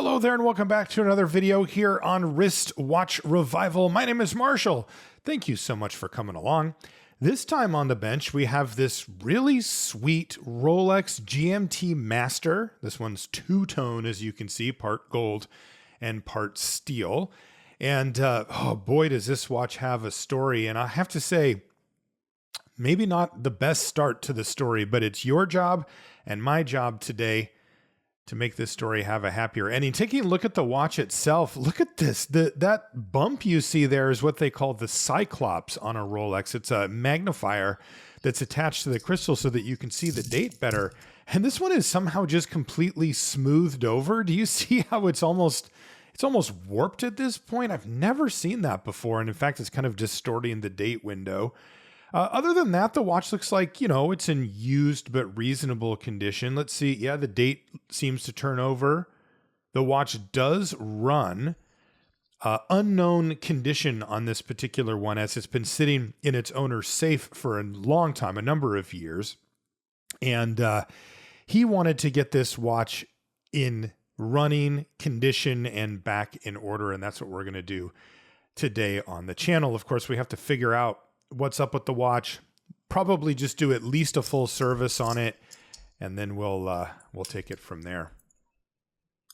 Hello there and welcome back to another video here on Wrist Watch Revival. My name is Marshall. Thank you so much for coming along. This time on the bench, we have this really sweet Rolex GMT Master. This one's two-tone, as you can see, part gold and part steel. And oh boy, does this watch have a story. And I have to say, maybe not the best start to the story, but it's your job and my job today to make this story have a happier ending. Taking a look at the watch itself, look at this. That bump you see there is what they call the Cyclops on a Rolex. It's a magnifier that's attached to the crystal so that you can see the date better. And this one is somehow just completely smoothed over. Do you see how it's almost warped at this point? I've never seen that before. And in fact, it's kind of distorting the date window. Other than that, the watch looks like, it's in used but reasonable condition. Let's see. Yeah, the date seems to turn over. The watch does run. Unknown condition on this particular one, as it's been sitting in its owner's safe for a long time, a number of years. And he wanted to get this watch in running condition and back in order. And that's what we're going to do today on the channel. Of course, we have to figure out what's up with the watch, probably just do at least a full service on it, and then we'll take it from there.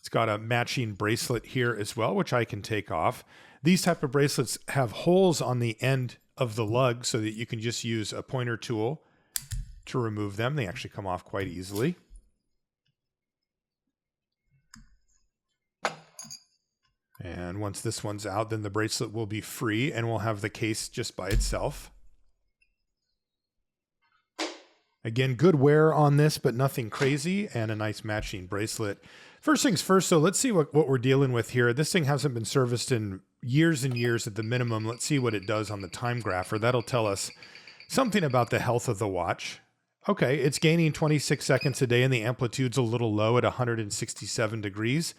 It's got a matching bracelet here as well, which I can take off. These type of bracelets have holes on the end of the lug so that you can just use a pointer tool to remove them. They actually come off quite easily. And once this one's out, then the bracelet will be free and we'll have the case just by itself. Again, good wear on this, but nothing crazy, and a nice matching bracelet. First things first, so let's see what we're dealing with here. This thing hasn't been serviced in years and years at the minimum. Let's see what it does on the time grapher. That'll tell us something about the health of the watch. Okay, it's gaining 26 seconds a day and the amplitude's a little low at 167 degrees.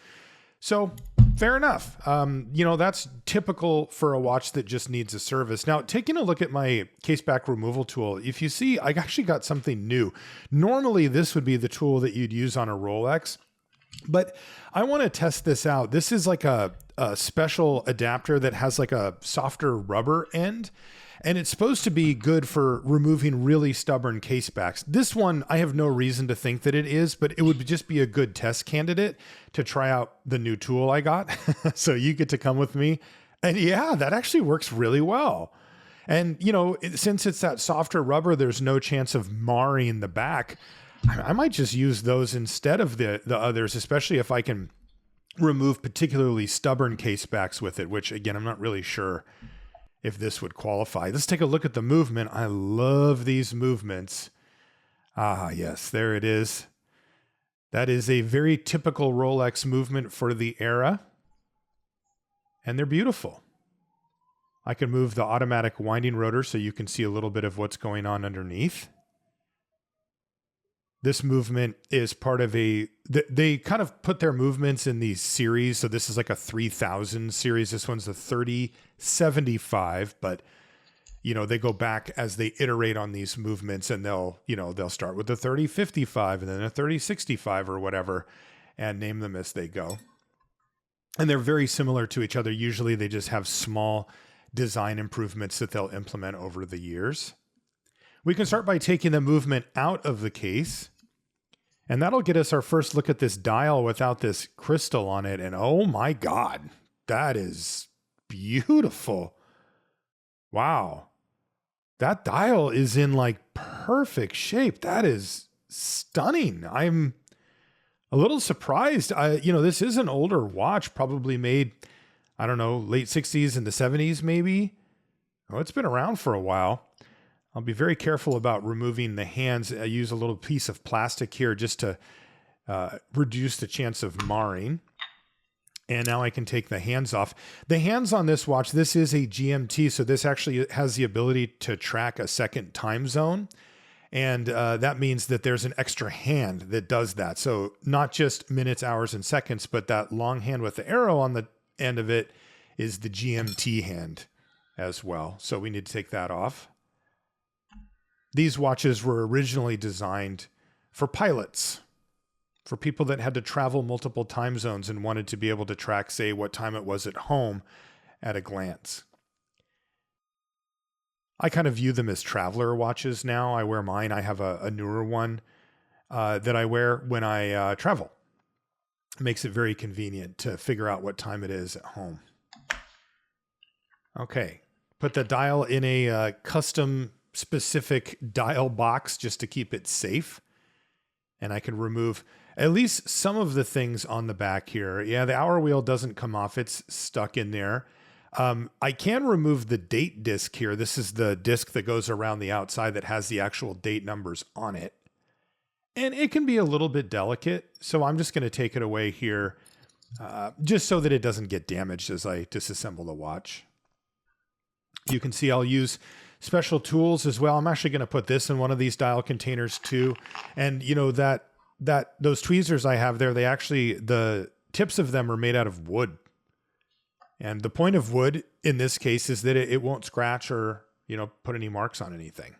So fair enough. That's typical for a watch that just needs a service. Now, taking a look at my case back removal tool, if you see, I actually got something new. Normally, this would be the tool that you'd use on a Rolex, but I want to test this out. This is like a special adapter that has like a softer rubber end. And it's supposed to be good for removing really stubborn case backs. This one, I have no reason to think that it is, but it would just be a good test candidate to try out the new tool I got. So you get to come with me. And yeah, that actually works really well. And, since it's that softer rubber, there's no chance of marring the back. I might just use those instead of the others, especially if I can remove particularly stubborn case backs with it, which again, I'm not really sure if this would qualify. Let's take a look at the movement. I love these movements. Ah, yes, there it is. That is a very typical Rolex movement for the era. And they're beautiful. I can move the automatic winding rotor so you can see a little bit of what's going on underneath. This movement is part of they kind of put their movements in these series. So this is like a 3000 series. This one's a 3075, but they go back as they iterate on these movements, and they'll start with the 3055 and then a 3065 or whatever and name them as they go. And they're very similar to each other. Usually they just have small design improvements that they'll implement over the years. We can start by taking the movement out of the case, and that'll get us our first look at this dial without this crystal on it. And oh my God, that is beautiful. Wow. That dial is in like perfect shape. That is stunning. I'm a little surprised. This is an older watch, probably made, I don't know, late 60s and the 70s maybe. Oh, it's been around for a while. I'll be very careful about removing the hands. I use a little piece of plastic here just to reduce the chance of marring. And now I can take the hands off. The hands on this watch, this is a GMT, so this actually has the ability to track a second time zone. And that means that there's an extra hand that does that. So not just minutes, hours, and seconds, but that long hand with the arrow on the end of it is the GMT hand as well. So we need to take that off. These watches were originally designed for pilots. for people that had to travel multiple time zones and wanted to be able to track, say, what time it was at home at a glance. I kind of view them as traveler watches now. I wear mine. I have a newer one that I wear when I travel. It makes it very convenient to figure out what time it is at home. Okay, put the dial in a custom specific dial box just to keep it safe. And I can remove at least some of the things on the back here. Yeah, the hour wheel doesn't come off. It's stuck in there. I can remove the date disc here. This is the disc that goes around the outside that has the actual date numbers on it. And it can be a little bit delicate. So I'm just going to take it away here just so that it doesn't get damaged as I disassemble the watch. You can see I'll use special tools as well. I'm actually going to put this in one of these dial containers too. And you know those tweezers I have there, the tips of them are made out of wood. And the point of wood in this case is that it won't scratch or, put any marks on anything.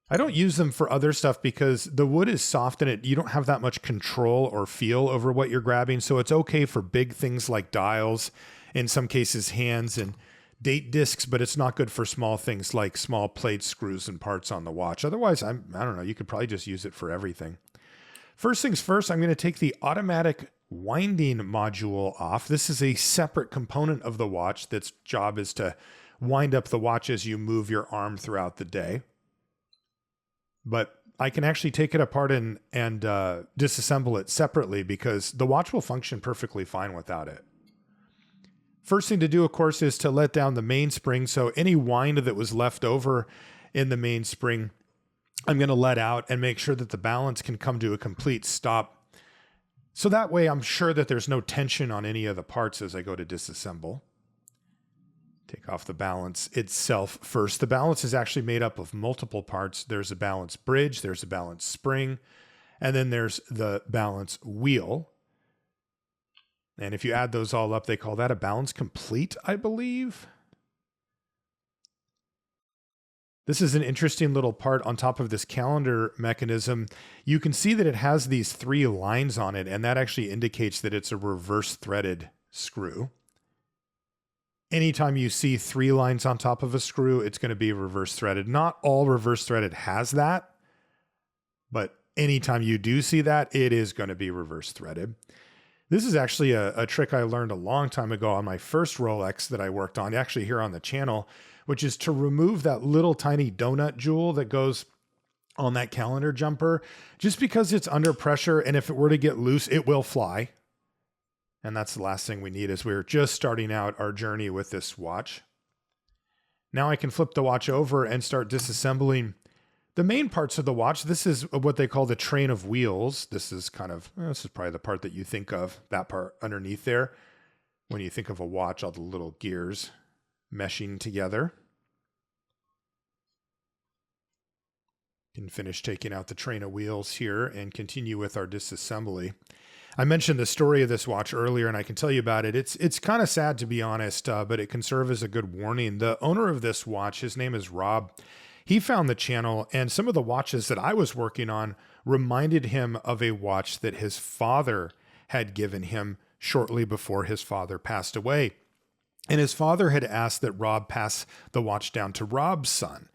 I don't use them for other stuff because the wood is soft and you don't have that much control or feel over what you're grabbing. So it's okay for big things like dials, in some cases hands and date discs, but it's not good for small things like small plates, screws, and parts on the watch. Otherwise, I don't know, you could probably just use it for everything. First things first, I'm going to take the automatic winding module off. This is a separate component of the watch that's job is to wind up the watch as you move your arm throughout the day. But I can actually take it apart and disassemble it separately because the watch will function perfectly fine without it. First thing to do, of course, is to let down the mainspring. So any wind that was left over in the mainspring, I'm going to let out and make sure that the balance can come to a complete stop. So that way I'm sure that there's no tension on any of the parts as I go to disassemble. Take off the balance itself first. The balance is actually made up of multiple parts. There's a balance bridge, there's a balance spring, and then there's the balance wheel. And if you add those all up, they call that a balance complete, I believe. This is an interesting little part on top of this calendar mechanism. You can see that it has these 3 lines on it, and that actually indicates that it's a reverse threaded screw. Anytime you see 3 lines on top of a screw, it's going to be reverse threaded. Not all reverse threaded has that, but anytime you do see that, it is going to be reverse threaded. This is actually a trick I learned a long time ago on my first Rolex that I worked on, actually here on the channel, which is to remove that little tiny donut jewel that goes on that calendar jumper, just because it's under pressure. And if it were to get loose, it will fly. And that's the last thing we need as we're just starting out our journey with this watch. Now I can flip the watch over and start disassembling the main parts of the watch. This is what they call the train of wheels. This is probably the part that you think of, that part underneath there. When you think of a watch, all the little gears meshing together. Can finish taking out the train of wheels here and continue with our disassembly. I mentioned the story of this watch earlier, and I can tell you about it. It's kind of sad, to be honest, but it can serve as a good warning. The owner of this watch, his name is Robb. He found the channel, and some of the watches that I was working on reminded him of a watch that his father had given him shortly before his father passed away. And his father had asked that Robb pass the watch down to Robb's son.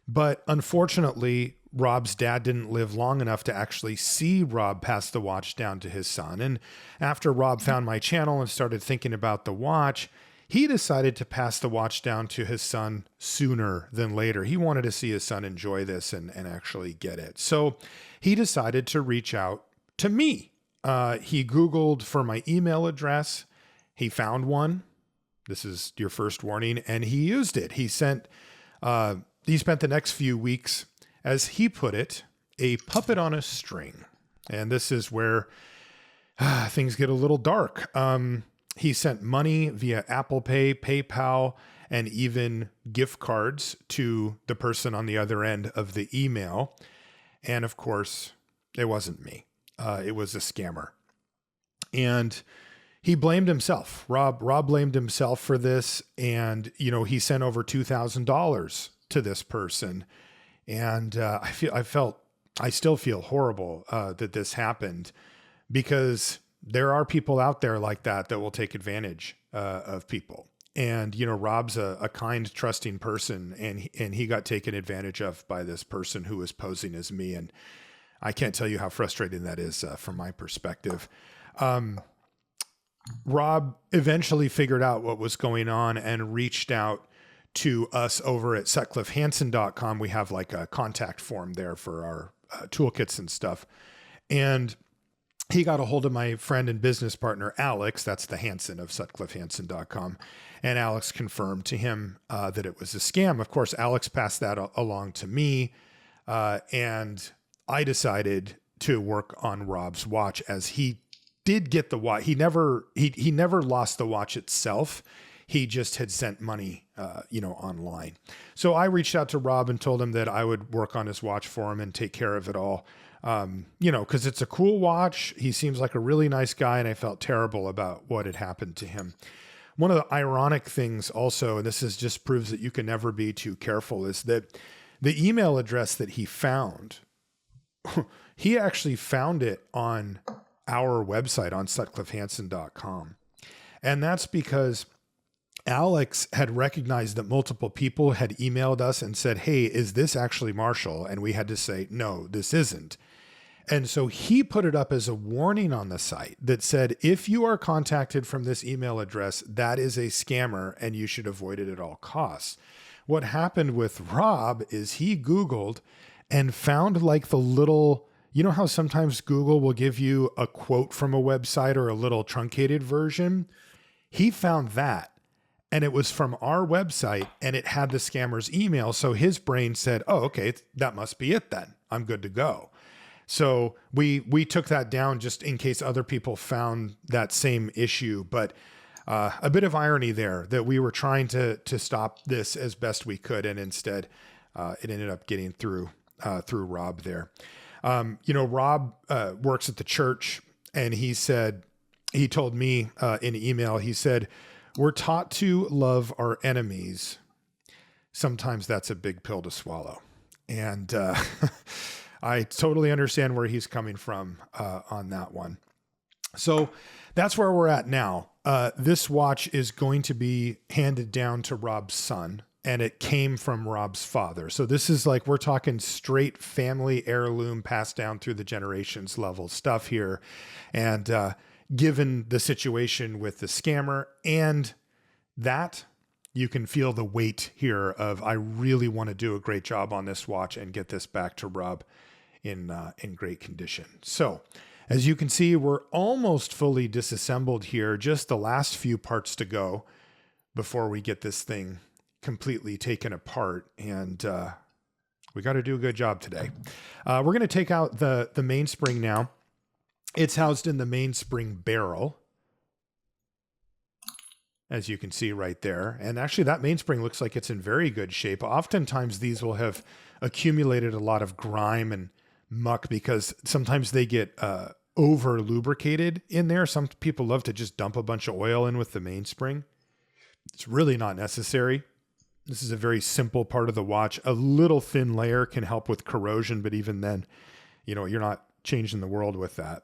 But unfortunately, Robb's dad didn't live long enough to actually see Robb pass the watch down to his son. And after Robb found my channel and started thinking about the watch, he decided to pass the watch down to his son sooner than later. He wanted to see his son enjoy this and actually get it. So he decided to reach out to me. He Googled for my email address. He found one. This is your first warning. And he used it. He spent the next few weeks, as he put it, a puppet on a string. And this is where things get a little dark. He sent money via Apple Pay, PayPal, and even gift cards to the person on the other end of the email. And of course, it wasn't me. It was a scammer. And he blamed himself. Robb blamed himself for this. And, he sent over $2,000 to this person. And I felt I still feel horrible that this happened, because there are people out there like that will take advantage of people. And, you know, Robb's a kind, trusting person, and he got taken advantage of by this person who was posing as me. And I can't tell you how frustrating that is from my perspective. Robb eventually figured out what was going on and reached out to us over at sutcliffehansen.com. We have like a contact form there for our toolkits and stuff. And he got a hold of my friend and business partner, Alex. That's the Hansen of sutcliffehansen.com. And Alex confirmed to him that it was a scam. Of course, Alex passed that along to me. And I decided to work on Robb's watch, as he did get the watch. He never lost the watch itself. He just had sent money, online. So I reached out to Robb and told him that I would work on his watch for him and take care of it all. Because it's a cool watch. He seems like a really nice guy, and I felt terrible about what had happened to him. One of the ironic things also, and this just proves that you can never be too careful, is that the email address that he found, he actually found it on our website on sutcliffehansen.com. And that's because Alex had recognized that multiple people had emailed us and said, "Hey, is this actually Marshall?" And we had to say, "No, this isn't." And so he put it up as a warning on the site that said, if you are contacted from this email address, that is a scammer and you should avoid it at all costs. What happened with Robb is he Googled and found like the little, you know how sometimes Google will give you a quote from a website or a little truncated version? He found that, and it was from our website, and it had the scammer's email. So his brain said, oh, okay, that must be it then. I'm good to go. So we took that down just in case other people found that same issue. But a bit of irony there that we were trying to stop this as best we could, and instead it ended up getting through Robb there. Robb works at the church, and he told me in email, he said, we're taught to love our enemies. Sometimes that's a big pill to swallow. And I totally understand where he's coming from on that one. So that's where we're at now. This watch is going to be handed down to Robb's son, and it came from Robb's father. So this is like, we're talking straight family heirloom, passed down through the generations level stuff here. And given the situation with the scammer and that, you can feel the weight here of, I really want to do a great job on this watch and get this back to Robb in great condition. So as you can see, we're almost fully disassembled here, just the last few parts to go before we get this thing completely taken apart. And we got to do a good job today. We're going to take out the mainspring now. It's housed in the mainspring barrel, as you can see right there. And actually that mainspring looks like it's in very good shape. Oftentimes these will have accumulated a lot of grime and muck because sometimes they get over lubricated in there. Some people love to just dump a bunch of oil in with the mainspring. It's really not necessary. This is a very simple part of the watch. A little thin layer can help with corrosion, but even then, you're not changing the world with that.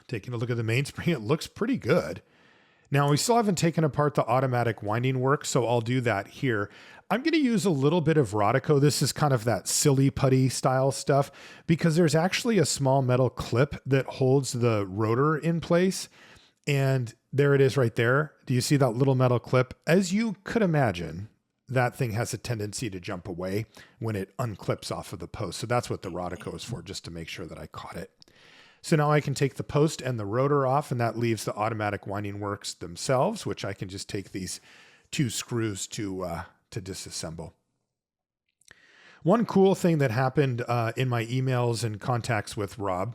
Taking a look at the mainspring, it looks pretty good. Now, we still haven't taken apart the automatic winding work, so I'll do that here. I'm going to use a little bit of Rodico. This is kind of that silly putty style stuff because there's actually a small metal clip that holds the rotor in place. And there it is right there. Do you see that little metal clip? As you could imagine, that thing has a tendency to jump away when it unclips off of the post. So that's what the Rodico is for, just to make sure that I caught it. So now I can take the post and the rotor off, and that leaves the automatic winding works themselves, which I can just take these 2 screws to disassemble. One cool thing that happened in my emails and contacts with Robb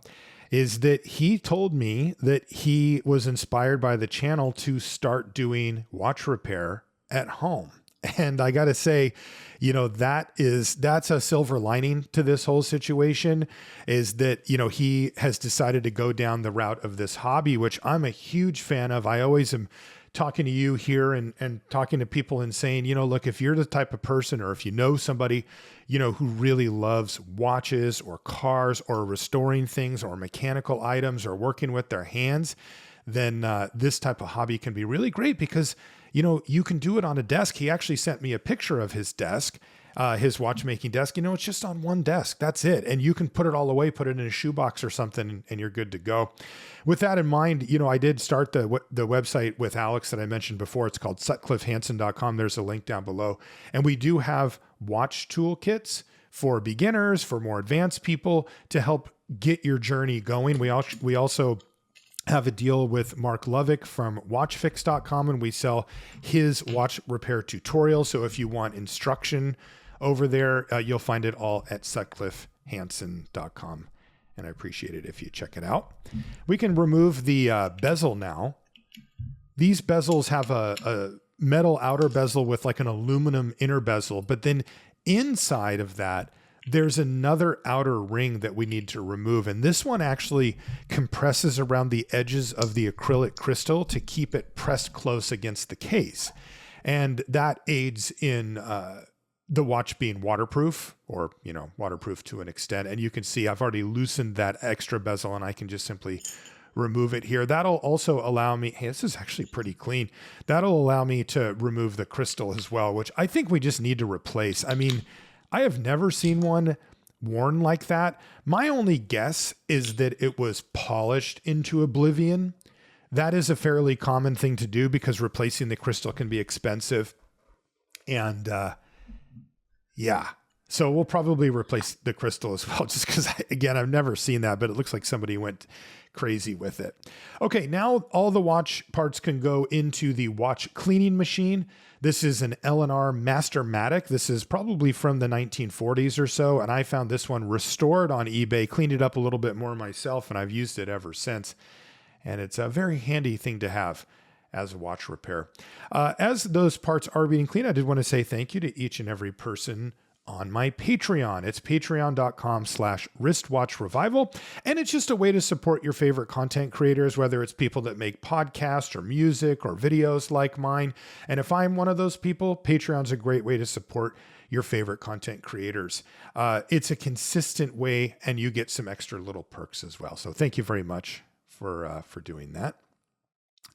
is that he told me that he was inspired by the channel to start doing watch repair at home. And I got to say, that's a silver lining to this whole situation, is that, he has decided to go down the route of this hobby, which I'm a huge fan of. I always am talking to you here and talking to people and saying, look, if you're the type of person, or if you know somebody, who really loves watches or cars or restoring things or mechanical items or working with their hands, then this type of hobby can be really great because, you can do it on a desk. He actually sent me a picture of his desk, his watchmaking desk. It's just on one desk. That's it. And you can put it all away, put it in a shoebox or something, and you're good to go. With that in mind, I did start the website with Alex that I mentioned before. It's called sutcliffehansen.com. There's a link down below. And we do have watch toolkits for beginners, for more advanced people, to help get your journey going. We also have a deal with Mark Lovick from watchfix.com, and we sell his watch repair tutorial. So if you want instruction over there, you'll find it all at sutcliffehansen.com. And I appreciate it if you check it out. We can remove the bezel now. These bezels have a metal outer bezel with like an aluminum inner bezel, but then inside of that, there's another outer ring that we need to remove. And this one actually compresses around the edges of the acrylic crystal to keep it pressed close against the case. And that aids in the watch being waterproof, or, waterproof to an extent. And you can see I've already loosened that extra bezel, and I can just simply remove it here. That'll also allow me, hey, this is actually pretty clean. That'll allow me to remove the crystal as well, which I think we just need to replace. I mean, I have never seen one worn like that. My only guess is that it was polished into oblivion. That is a fairly common thing to do because replacing the crystal can be expensive. And yeah, so we'll probably replace the crystal as well, just because, again, I've never seen that, but it looks like somebody went crazy with it. Okay, now all the watch parts can go into the watch cleaning machine. This is an L&R Mastermatic. This is probably from the 1940s or so, and I found this one restored on eBay, cleaned it up a little bit more myself, and I've used it ever since. And it's a very handy thing to have as a watch repair. As those parts are being cleaned, I did want to say thank you to each and every person on my Patreon. It's patreon.com/wristwatchrevival. And it's just a way to support your favorite content creators, whether it's people that make podcasts or music or videos like mine. And if I'm one of those people, Patreon's a great way to support your favorite content creators. It's a consistent way, and you get some extra little perks as well. So thank you very much for doing that.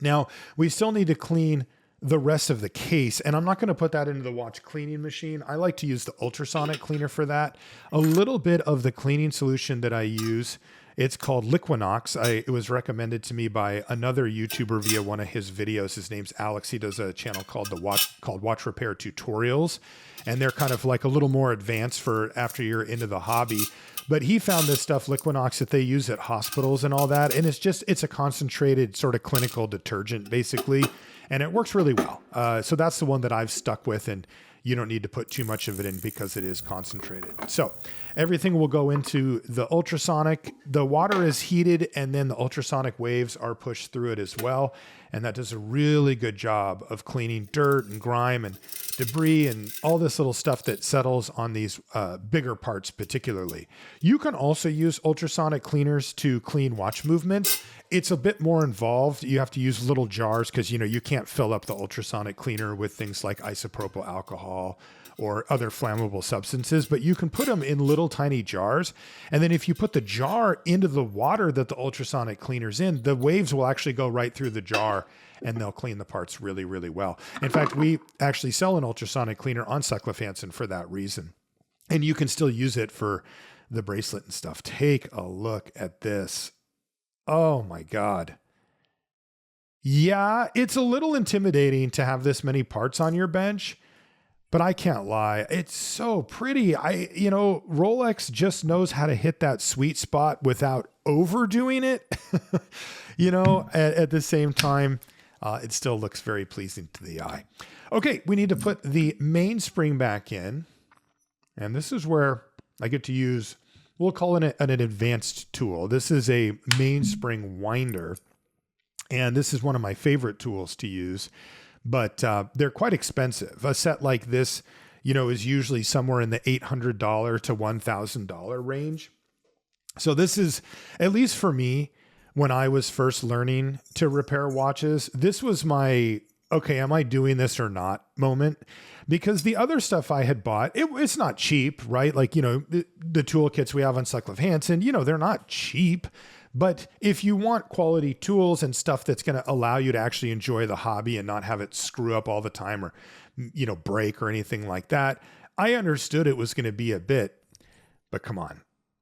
Now, we still need to clean the rest of the case, and I'm not going to put that into the watch cleaning machine. I like to use the ultrasonic cleaner for that. A little bit of the cleaning solution that I use, it's called Liquinox. It was recommended to me by another YouTuber via one of his videos. His name's Alex. He does a channel called Watch Repair Tutorials, and they're kind of like a little more advanced for after you're into the hobby. But he found this stuff, Liquinox, that they use at hospitals and all that. And it's a concentrated sort of clinical detergent, basically. And it works really well. So that's the one that I've stuck with, and you don't need to put too much of it in because it is concentrated. So everything will go into the ultrasonic. The water is heated, and then the ultrasonic waves are pushed through it as well. And that does a really good job of cleaning dirt and grime and debris and all this little stuff that settles on these bigger parts particularly. You can also use ultrasonic cleaners to clean watch movements. It's a bit more involved. You have to use little jars because, you can't fill up the ultrasonic cleaner with things like isopropyl alcohol or other flammable substances, but you can put them in little tiny jars. And then if you put the jar into the water that the ultrasonic cleaner's in, the waves will actually go right through the jar and they'll clean the parts really, really well. In fact, we actually sell an ultrasonic cleaner on Sutcliffe Hansen for that reason. And you can still use it for the bracelet and stuff. Take a look at this. Oh my God. Yeah, it's a little intimidating to have this many parts on your bench, but I can't lie. It's so pretty. Rolex just knows how to hit that sweet spot without overdoing it. At the same time, it still looks very pleasing to the eye. Okay, we need to put the mainspring back in. And this is where I get to use, we'll call it an advanced tool. This is a mainspring winder. And this is one of my favorite tools to use. But they're quite expensive. A set like this, is usually somewhere in the $800 to $1,000 range. So this is, at least for me, when I was first learning to repair watches. This was my, okay, am I doing this or not moment? Because the other stuff I had bought, it's not cheap, right? Like, the toolkits we have on Sutcliffe Hansen, they're not cheap. But if you want quality tools and stuff that's going to allow you to actually enjoy the hobby and not have it screw up all the time or, break or anything like that, I understood it was going to be a bit. But come on,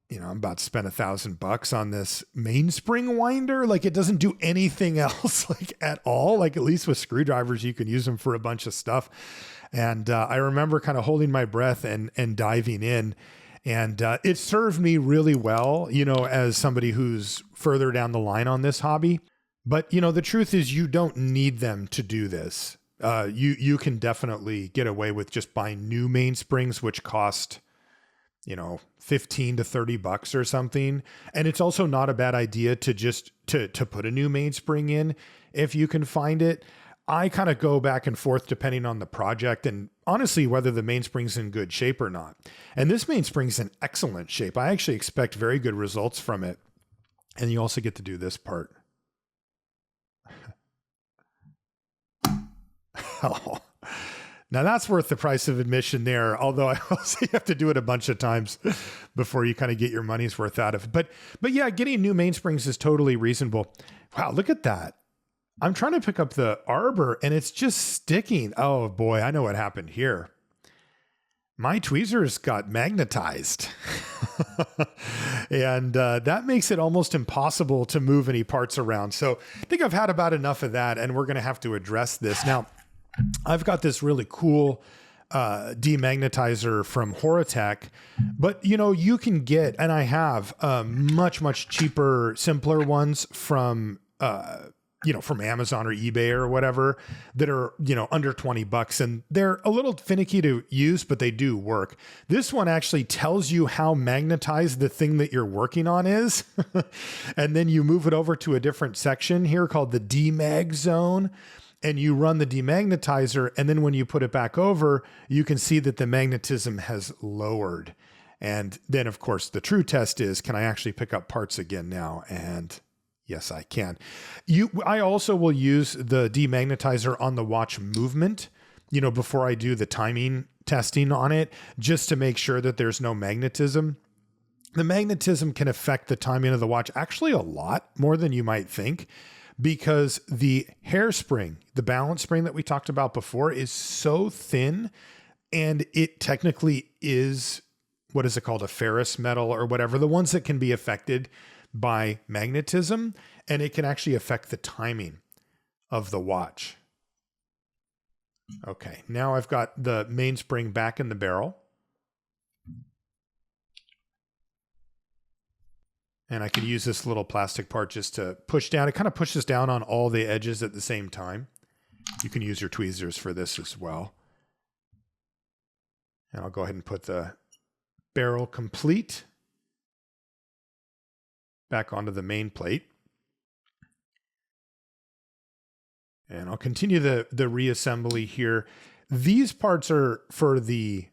I'm about to spend $1,000 on this mainspring winder. Like, it doesn't do anything else like at all. Like, at least with screwdrivers, you can use them for a bunch of stuff. And I remember kind of holding my breath and diving in. And it served me really well, as somebody who's further down the line on this hobby. But, the truth is you don't need them to do this. You can definitely get away with just buying new mainsprings, which cost, $15 to $30 or something. And it's also not a bad idea to just to put a new mainspring in if you can find it. I kind of go back and forth depending on the project and honestly whether the mainspring's in good shape or not. And this mainspring's in excellent shape. I actually expect very good results from it. And you also get to do this part. Oh, now that's worth the price of admission there. Although I also you have to do it a bunch of times before you kind of get your money's worth out of it. But yeah, getting new mainsprings is totally reasonable. Wow, look at that. I'm trying to pick up the arbor and it's just sticking. Oh boy, I know what happened here. My tweezers got magnetized. And that makes it almost impossible to move any parts around. So I think I've had about enough of that and we're going to have to address this. Now, I've got this really cool demagnetizer from Horatech, but you can get, and I have much, much cheaper, simpler ones from Amazon or eBay or whatever that are, under $20 and they're a little finicky to use, but they do work. This one actually tells you how magnetized the thing that you're working on is. And then you move it over to a different section here called the demag zone. And you run the demagnetizer. And then when you put it back over, you can see that the magnetism has lowered. And then of course the true test is, can I actually pick up parts again now? And yes, I can. I also will use the demagnetizer on the watch movement, before I do the timing testing on it, just to make sure that there's no magnetism. The magnetism can affect the timing of the watch actually a lot more than you might think, because the hairspring, the balance spring that we talked about before, is so thin, and it technically is, what is it called? A ferrous metal or whatever, the ones that can be affected by magnetism, and it can actually affect the timing of the watch. Okay, now I've got the mainspring back in the barrel. And I could use this little plastic part just to push down. It kind of pushes down on all the edges at the same time. You can use your tweezers for this as well. And I'll go ahead and put the barrel complete back onto the main plate. And I'll continue the reassembly here. These parts are for the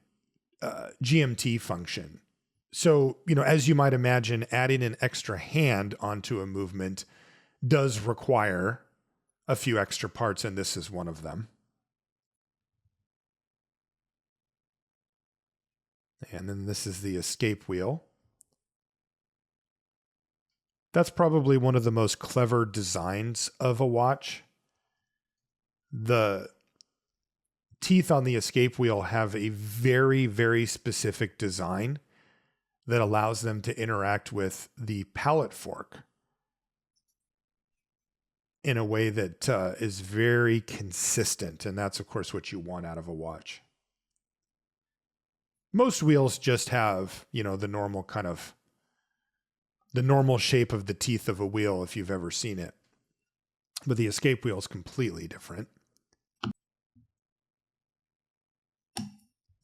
GMT function. So, as you might imagine, adding an extra hand onto a movement does require a few extra parts, and this is one of them. And then this is the escape wheel. That's probably one of the most clever designs of a watch. The teeth on the escape wheel have a very, very specific design that allows them to interact with the pallet fork in a way that is very consistent. And that's, of course, what you want out of a watch. Most wheels just have, the normal the normal shape of the teeth of a wheel, if you've ever seen it. But the escape wheel is completely different.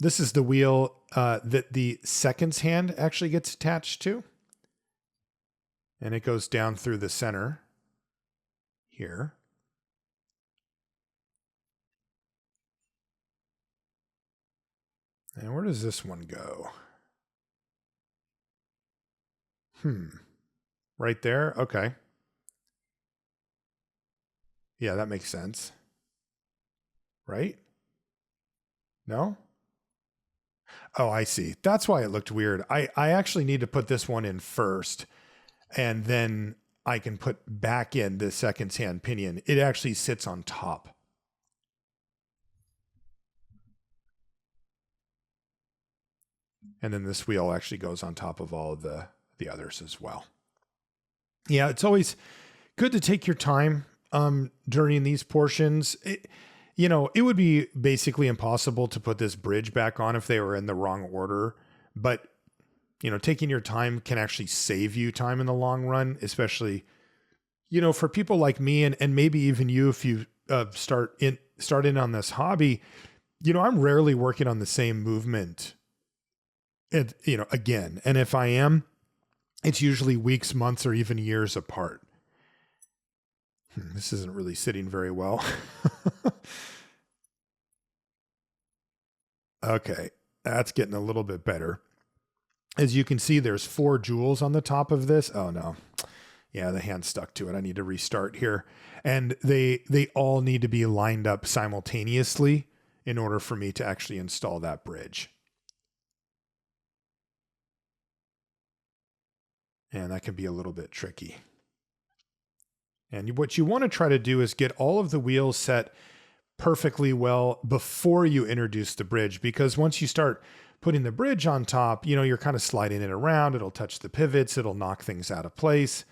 This is the wheel that the seconds hand actually gets attached to. And it goes down through the center here. And where does this one go? Right there? Okay. Yeah, that makes sense. Right? No? Oh, I see. That's why it looked weird. I actually need to put this one in first, and then I can put back in the second hand pinion. It actually sits on top. And then this wheel actually goes on top of all of the others as well. Yeah, it's always good to take your time during these portions. It would be basically impossible to put this bridge back on if they were in the wrong order. But, taking your time can actually save you time in the long run, especially, for people like me and maybe even you, if you start in on this hobby, I'm rarely working on the same movement, again. And if I am, it's usually weeks, months, or even years apart. This isn't really sitting very well. Okay, that's getting a little bit better. As you can see, there's 4 jewels on the top of this. Oh no. Yeah, the hand stuck to it. I need to restart here. And they all need to be lined up simultaneously in order for me to actually install that bridge. And that can be a little bit tricky. And what you want to try to do is get all of the wheels set perfectly well before you introduce the bridge, because once you start putting the bridge on top, you're kind of sliding it around. It'll touch the pivots. It'll knock things out of place.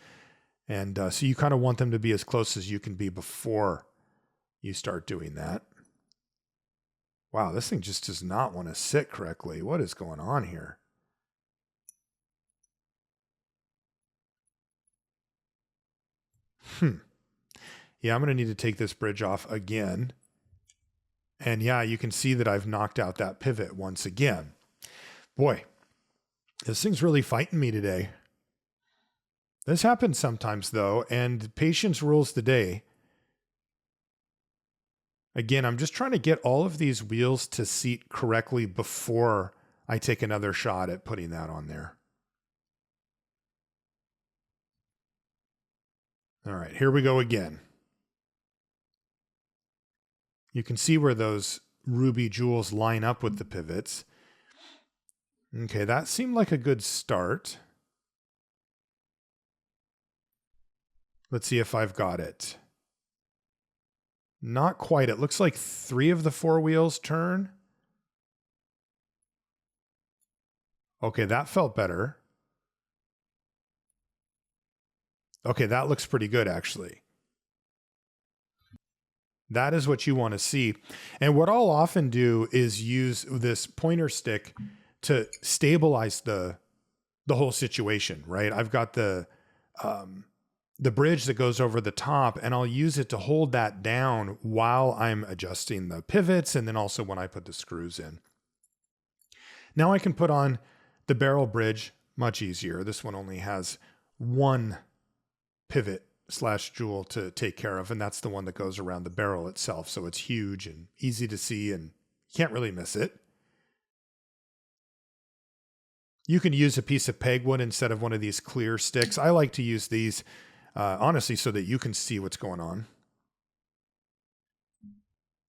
And so you kind of want them to be as close as you can be before you start doing that. Wow, this thing just does not want to sit correctly. What is going on here? Yeah, I'm going to need to take this bridge off again. And yeah, you can see that I've knocked out that pivot once again. Boy, this thing's really fighting me today. This happens sometimes, though, and patience rules the day. Again, I'm just trying to get all of these wheels to seat correctly before I take another shot at putting that on there. All right, here we go again. You can see where those ruby jewels line up with the pivots. Okay, that seemed like a good start. Let's see if I've got it. Not quite. It looks like 3 of the 4 wheels turn. Okay, that felt better. Okay, that looks pretty good, actually. That is what you want to see. And what I'll often do is use this pointer stick to stabilize the whole situation, right? I've got the bridge that goes over the top, and I'll use it to hold that down while I'm adjusting the pivots, and then also when I put the screws in. Now I can put on the barrel bridge much easier. This one only has 1 pivot / jewel to take care of, and that's the one that goes around the barrel itself. So it's huge and easy to see, and you can't really miss it. You can use a piece of pegwood instead of one of these clear sticks. I like to use these, honestly, so that you can see what's going on.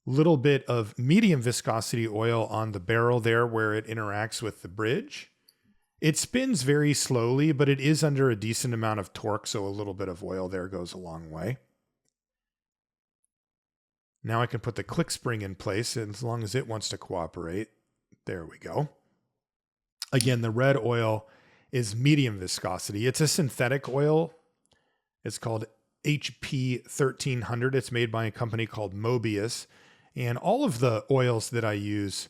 Little bit of medium viscosity oil on the barrel there where it interacts with the bridge. It spins very slowly, but it is under a decent amount of torque, so a little bit of oil there goes a long way. Now I can put the click spring in place as long as it wants to cooperate. There we go. Again, the red oil is medium viscosity. It's a synthetic oil. It's called HP 1300. It's made by a company called Mobius. And all of the oils that I use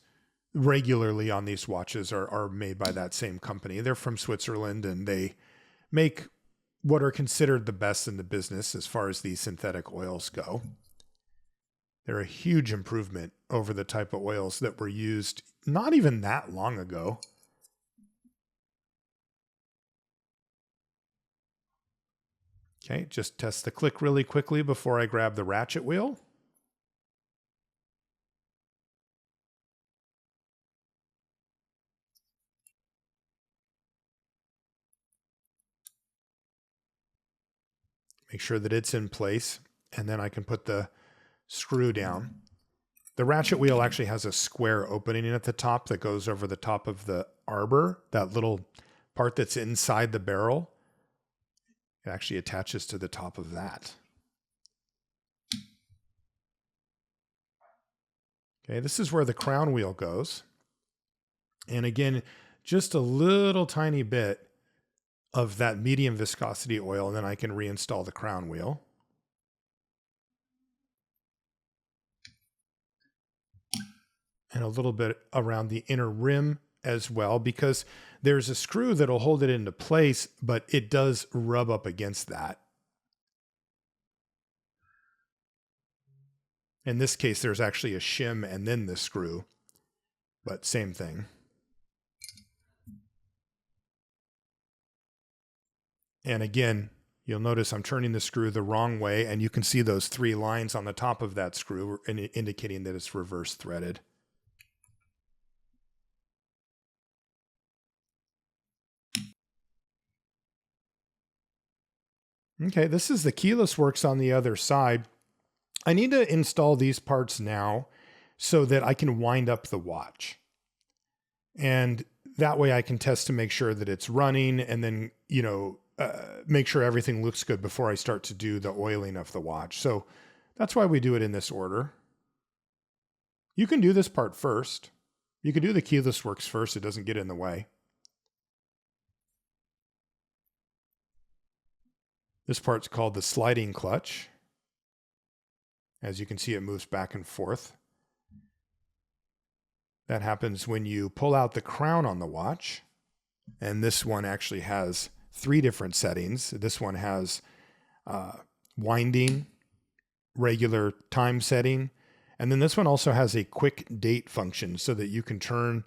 regularly on these watches are made by that same company. They're from Switzerland, and they make what are considered the best in the business as far as these synthetic oils go. They're a huge improvement over the type of oils that were used not even that long ago. Okay, just test the click really quickly before I grab the ratchet wheel. Make sure that it's in place. and then I can put the screw down. The ratchet wheel actually has a square opening at the top that goes over the top of the arbor, that little part that's inside the barrel. It actually attaches to the top of that. Okay, this is where the crown wheel goes. And again, just a little tiny bit of that medium viscosity oil, and then I can reinstall the crown wheel. And a little bit around the inner rim as well, because there's a screw that'll hold it into place, but it does rub up against that. In this case, there's actually a shim and then the screw, but same thing. And again, you'll notice I'm turning the screw the wrong way, and you can see those 3 lines on the top of that screw indicating that it's reverse threaded. Okay, this is the keyless works on the other side. I need to install these parts now so that I can wind up the watch. And that way I can test to make sure that it's running, and then, make sure everything looks good before I start to do the oiling of the watch. So that's why we do it in this order. You can do this part first. You can do the keyless works first. It doesn't get in the way. This part's called the sliding clutch. As you can see, it moves back and forth. That happens when you pull out the crown on the watch. And this one actually has 3 different settings. This one has winding, regular time setting. And then this one also has a quick date function so that you can turn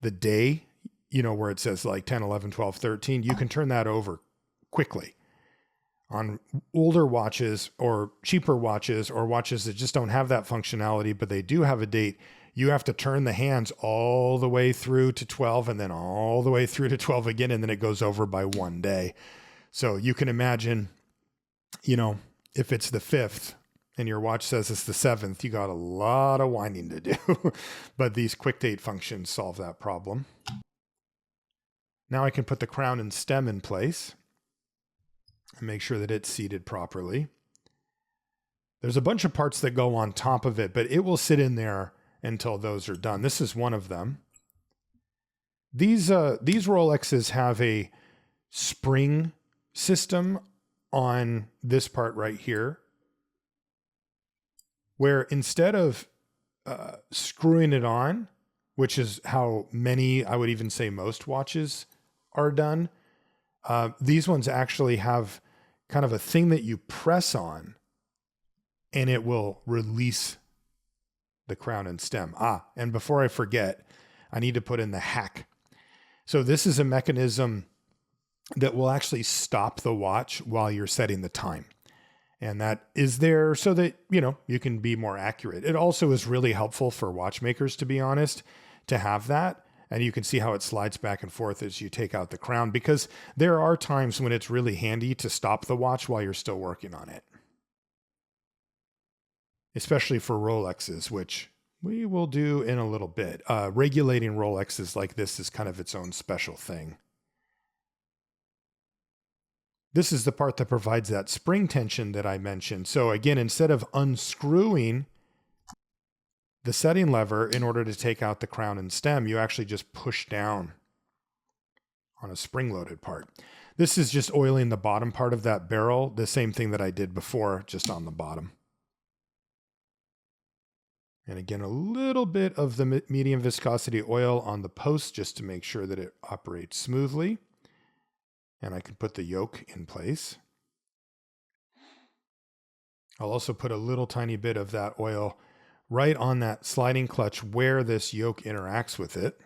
the day, where it says like 10, 11, 12, 13, you can turn that over quickly. On older watches or cheaper watches or watches that just don't have that functionality, but they do have a date, you have to turn the hands all the way through to 12 and then all the way through to 12 again, and then it goes over by 1 day. So you can imagine, if it's the 5th and your watch says it's the 7th, you got a lot of winding to do. But these quick date functions solve that problem. Now I can put the crown and stem in place and make sure that it's seated properly. There's a bunch of parts that go on top of it, but it will sit in there until those are done. This is one of them. These Rolexes have a spring system on this part right here, where instead of screwing it on, which is how many, I would even say most watches are done, these ones actually have kind of a thing that you press on and it will release the crown and stem. And before I forget, I need to put in the hack. So this is a mechanism that will actually stop the watch while you're setting the time. And that is there so that, you can be more accurate. It also is really helpful for watchmakers, to be honest, to have that. And you can see how it slides back and forth as you take out the crown, because there are times when it's really handy to stop the watch while you're still working on it. Especially for Rolexes, which we will do in a little bit. Regulating Rolexes like this is kind of its own special thing. This is the part that provides that spring tension that I mentioned. So again, instead of unscrewing the setting lever in order to take out the crown and stem, you actually just push down on a spring-loaded part. This is just oiling the bottom part of that barrel, the same thing that I did before, just on the bottom. And again, a little bit of the medium viscosity oil on the post just to make sure that it operates smoothly. And I can put the yoke in place. I'll also put a little tiny bit of that oil right on that sliding clutch where this yoke interacts with it.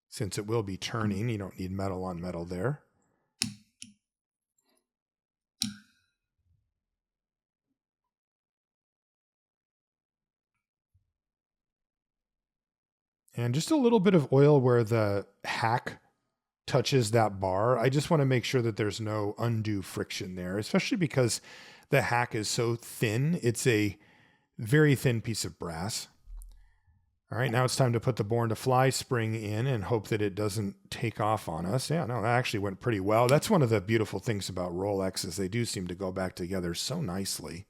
Since it will be turning, you don't need metal on metal there. And just a little bit of oil where the hack touches that bar. I just want to make sure that there's no undue friction there, especially because the hack is so thin. It's a very thin piece of brass. All right, now it's time to put the Born to Fly spring in and hope that it doesn't take off on us. Yeah, no, that actually went pretty well. That's one of the beautiful things about Rolex is they do seem to go back together so nicely.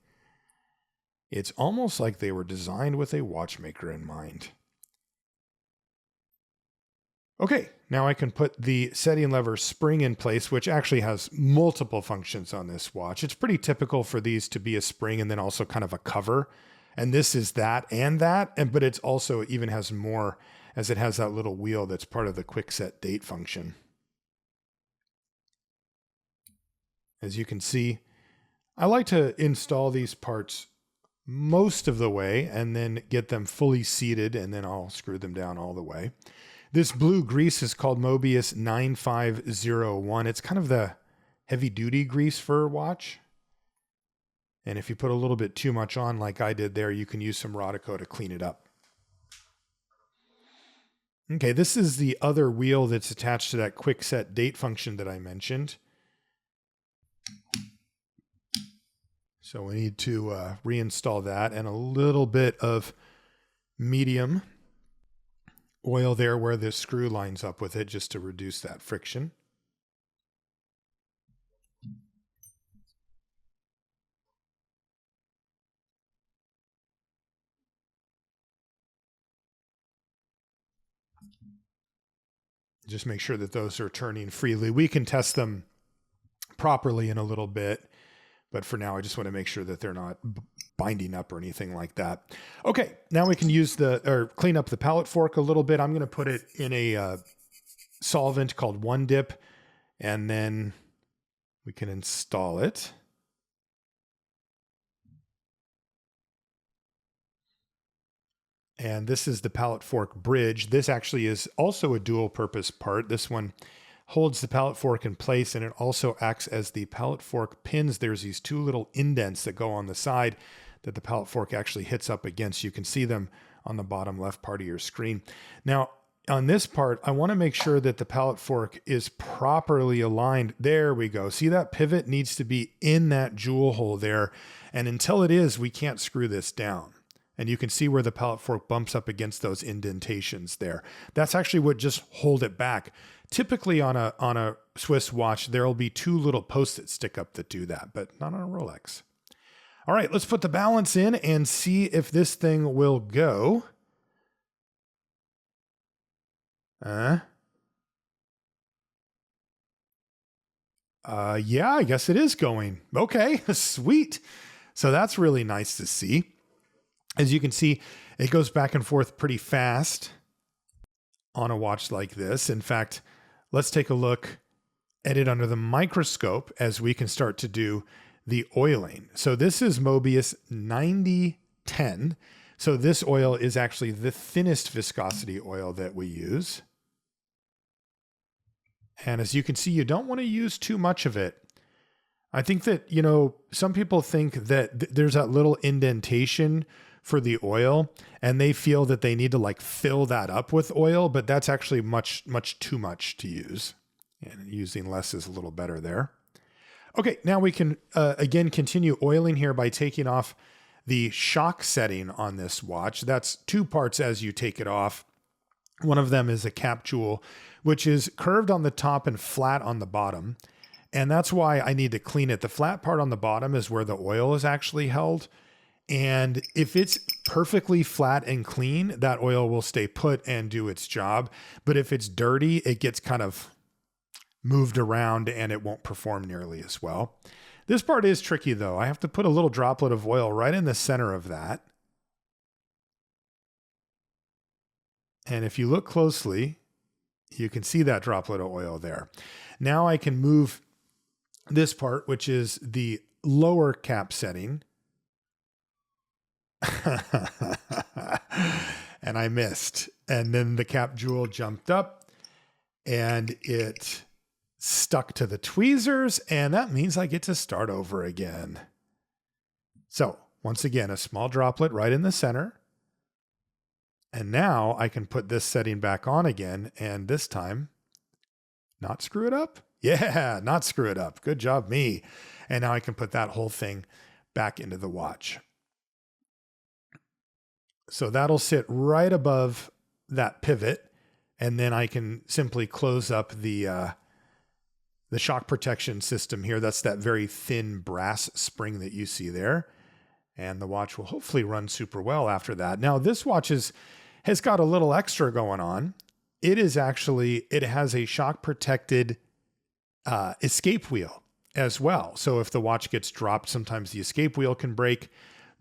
It's almost like they were designed with a watchmaker in mind. Okay, now I can put the setting lever spring in place, which actually has multiple functions on this watch. It's pretty typical for these to be a spring and then also kind of a cover. And this is that, but it's also even has more, as it has that little wheel that's part of the quick set date function. As you can see, I like to install these parts most of the way and then get them fully seated, and then I'll screw them down all the way. This blue grease is called Mobius 9501. It's kind of the heavy duty grease for a watch. And if you put a little bit too much on like I did there, you can use some Rodico to clean it up. Okay, this is the other wheel that's attached to that quick set date function that I mentioned. So we need to reinstall that, and a little bit of medium oil there where the screw lines up with it just to reduce that friction. Just make sure that those are turning freely. We can test them properly in a little bit, but for now I just want to make sure that they're not binding up or anything like that. Okay, now we can use clean up the pallet fork a little bit. I'm going to put it in a solvent called One Dip, and then we can install it. And this is the pallet fork bridge. This actually is also a dual purpose part. This one holds the pallet fork in place, and it also acts as the pallet fork pins. There's these two little indents that go on the side that the pallet fork actually hits up against. You can see them on the bottom left part of your screen. Now, on this part, I want to make sure that the pallet fork is properly aligned. There we go. See, that pivot needs to be in that jewel hole there. And until it is, we can't screw this down. And you can see where the pallet fork bumps up against those indentations there. That's actually what just hold it back. Typically on a Swiss watch, there'll be two little posts that stick up that do that, but not on a Rolex. All right, let's put the balance in and see if this thing will go. Yeah, I guess it is going. Okay, sweet. So that's really nice to see. As you can see, it goes back and forth pretty fast on a watch like this. In fact, let's take a look at it under the microscope as we can start to do the oiling. So this is Mobius 9010. So this oil is actually the thinnest viscosity oil that we use. And as you can see, you don't want to use too much of it. I think that, some people think that there's that little indentation for the oil, and they feel that they need to fill that up with oil, but that's actually much too much to use. And using less is a little better there. Okay, now we can again continue oiling here by taking off the shock setting on this watch. That's two parts as you take it off. One of them is a cap jewel, which is curved on the top and flat on the bottom. And that's why I need to clean it. The flat part on the bottom is where the oil is actually held. And if it's perfectly flat and clean, that oil will stay put and do its job. But if it's dirty, it gets kind of moved around and it won't perform nearly as well. This part is tricky though. I have to put a little droplet of oil right in the center of that. And if you look closely, you can see that droplet of oil there. Now I can move this part, which is the lower cap setting. And I missed. And then the cap jewel jumped up and it stuck to the tweezers, and that means I get to start over again. So once again, a small droplet right in the center. And now I can put this setting back on again, and this time not screw it up. Yeah, not screw it up. Good job, me. And now I can put that whole thing back into the watch. So that'll sit right above that pivot. And then I can simply close up the shock protection system here. That's that very thin brass spring that you see there. And the watch will hopefully run super well after that. Now this watch has got a little extra going on. It has a shock protected escape wheel as well. So if the watch gets dropped, sometimes the escape wheel can break.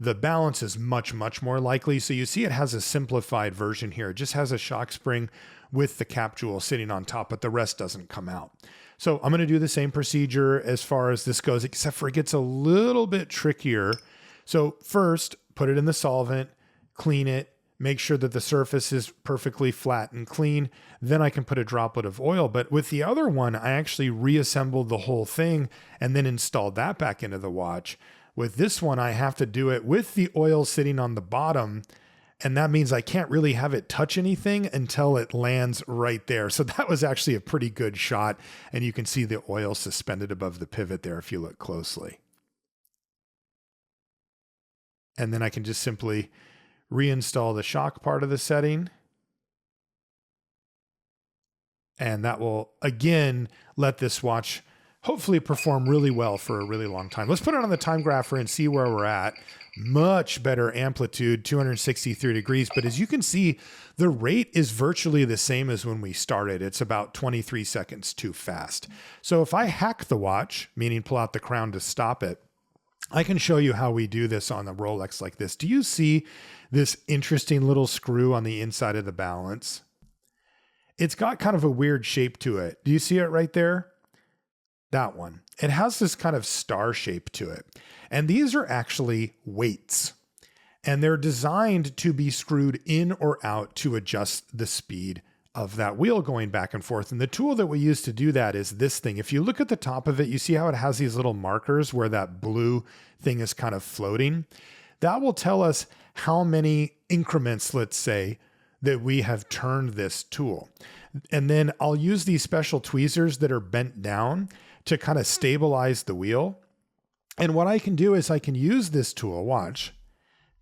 The balance is much, much more likely. So you see it has a simplified version here. It just has a shock spring with the cap jewel sitting on top, but the rest doesn't come out. So I'm going to do the same procedure as far as this goes, except for it gets a little bit trickier. So first, put it in the solvent, clean it, make sure that the surface is perfectly flat and clean. Then I can put a droplet of oil. But with the other one, I actually reassembled the whole thing and then installed that back into the watch. With this one, I have to do it with the oil sitting on the bottom. And that means I can't really have it touch anything until it lands right there. So that was actually a pretty good shot. And you can see the oil suspended above the pivot there if you look closely. And then I can just simply reinstall the shock part of the setting. And that will, again, let this watch hopefully perform really well for a really long time. Let's put it on the time grapher and see where we're at. Much better amplitude, 263 degrees. But as you can see, the rate is virtually the same as when we started. It's about 23 seconds too fast. So if I hack the watch, meaning pull out the crown to stop it, I can show you how we do this on the Rolex like this. Do you see this interesting little screw on the inside of the balance? It's got kind of a weird shape to it. Do you see it right there? That one. It has this kind of star shape to it. And these are actually weights. And they're designed to be screwed in or out to adjust the speed of that wheel going back and forth. And the tool that we use to do that is this thing. If you look at the top of it, you see how it has these little markers where that blue thing is kind of floating. That will tell us how many increments, let's say, that we have turned this tool. And then I'll use these special tweezers that are bent down to kind of stabilize the wheel. And what I can do is I can use this tool, watch,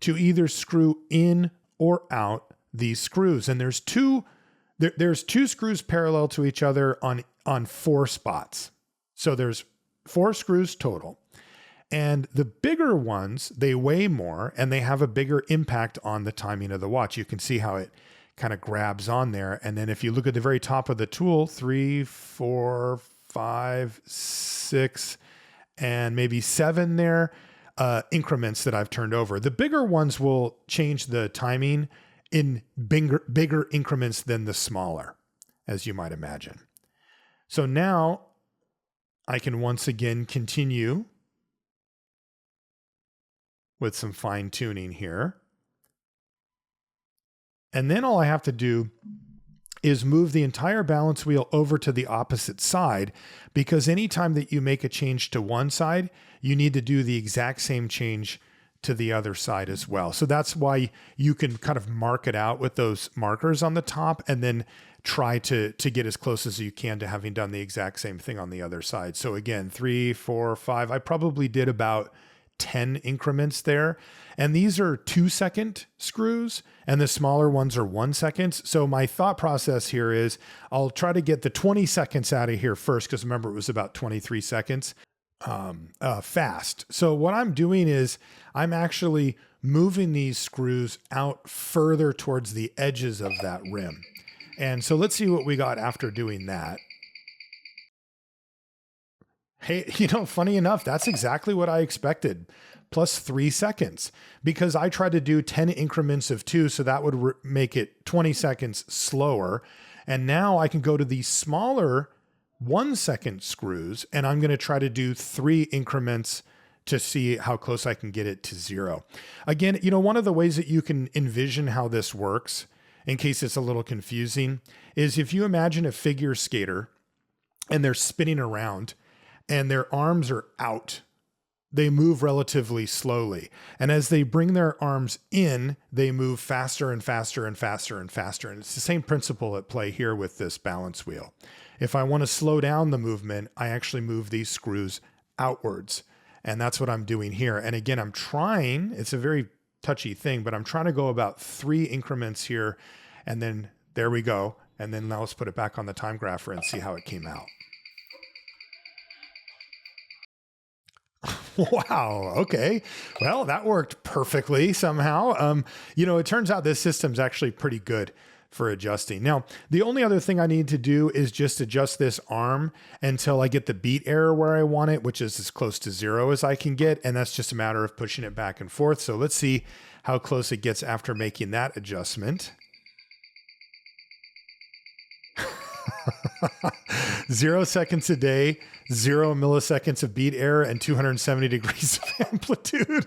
to either screw in or out these screws. And there's two screws parallel to each other on 4 spots. So there's 4 screws total. And the bigger ones, they weigh more and they have a bigger impact on the timing of the watch. You can see how it kind of grabs on there. And then if you look at the very top of the tool, 3, 4, 5, 6, and maybe 7 there, increments that I've turned over. The bigger ones will change the timing in bigger increments than the smaller, as you might imagine. So now I can once again continue with some fine tuning here. And then all I have to do is move the entire balance wheel over to the opposite side, because anytime that you make a change to one side, you need to do the exact same change to the other side as well. So that's why you can kind of mark it out with those markers on the top and then try to get as close as you can to having done the exact same thing on the other side. So again, 3, 4, 5, I probably did about 10 increments there. And these are 2-second screws and the smaller ones are 1 second. So my thought process here is I'll try to get the 20 seconds out of here first, because remember it was about 23 seconds fast. So what I'm doing is I'm actually moving these screws out further towards the edges of that rim. And so let's see what we got after doing that. Hey, funny enough, that's exactly what I expected. Plus 3 seconds, because I tried to do 10 increments of 2. So that would make it 20 seconds slower. And now I can go to these smaller 1-second screws, and I'm going to try to do 3 increments to see how close I can get it to 0. Again, one of the ways that you can envision how this works, in case it's a little confusing, is if you imagine a figure skater and they're spinning around and their arms are out, they move relatively slowly. And as they bring their arms in, they move faster and faster and faster and faster. And it's the same principle at play here with this balance wheel. If I want to slow down the movement, I actually move these screws outwards. And that's what I'm doing here. And again, I'm trying, it's a very touchy thing, but I'm trying to go about 3 increments here. And then there we go. And then now let's put it back on the time grapher and see how it came out. Wow. Okay. Well, that worked perfectly somehow. It turns out this system's actually pretty good for adjusting. Now, the only other thing I need to do is just adjust this arm until I get the beat error where I want it, which is as close to 0 as I can get. And that's just a matter of pushing it back and forth. So let's see how close it gets after making that adjustment. 0 seconds a day, 0 milliseconds of beat error, and 270 degrees of amplitude.